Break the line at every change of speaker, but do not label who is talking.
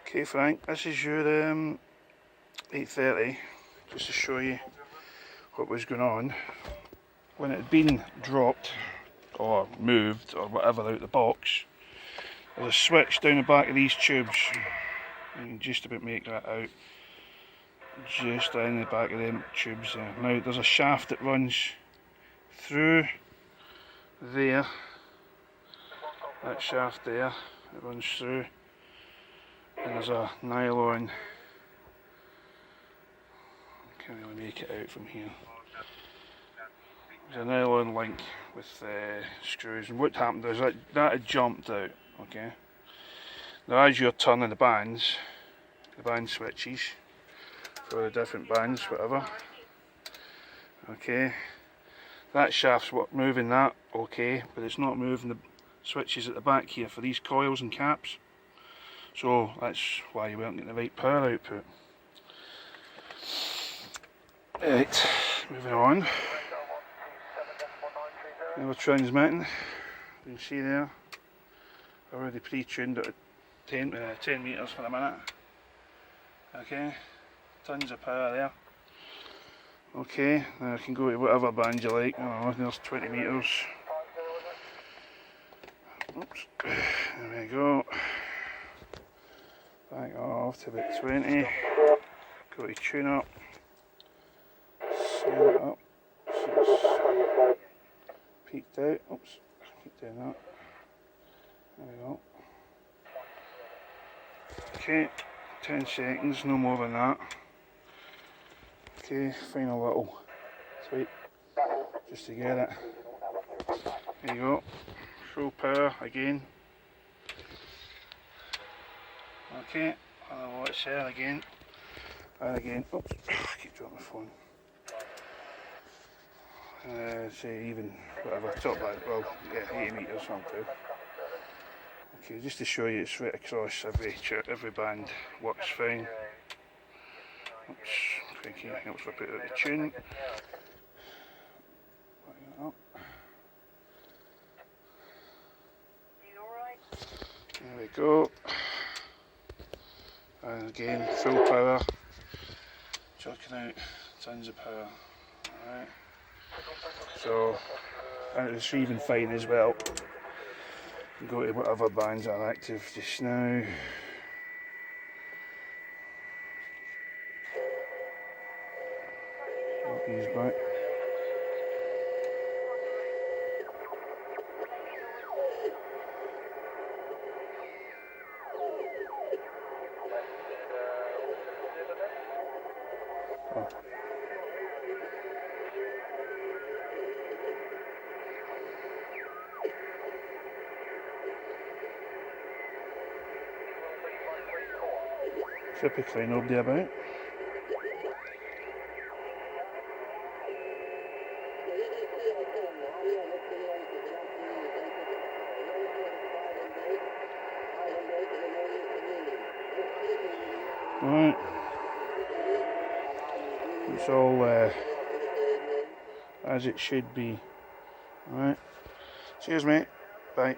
Okay Frank, this is your 830, just to show you what was going on. When it had been dropped or moved or whatever out the box, there's a switch down the back of these tubes. You can just about make that out. Just down the back of them tubes there. Now there's a shaft that runs through there. That shaft there, it runs through. And there's a nylon, can't really make it out from here. There's a nylon link with screws, and what happened is that had jumped out, okay? Now as you're turning the band switches, for the different bands, whatever, okay, that shaft's moving that, okay, but it's not moving the switches at the back here for these coils and caps. So that's why you weren't getting the right power output. Right, moving on. Now we're transmitting. You can see there, already pre-tuned at 10 metres for a minute. Okay, tons of power there. Okay, now I can go to whatever band you like. Oh, there's 20 metres. Oops, there we go. Back off to about 20, go to tune up, seal it up, so it's peaked out, oops, keep doing that, there we go. Okay, 10 seconds, no more than that. Okay, final little tweak, just to get it, there you go, full power again. Okay, I'll watch there again, and again, oops, I keep dropping my phone. Say even, whatever, top band, well, yeah, 80 metres, one too. Okay, just to show you it's right across every band, works fine. Oops, cranky, helps whip it out of the tune. Up. There we go. And again, full power, chucking out tons of power. Alright, so, and it's even fine as well. Go to whatever bands are active just now. Lock these back. Oh. Typically nobody about. Right. It's all as it should be. Alright. Cheers mate. Bye.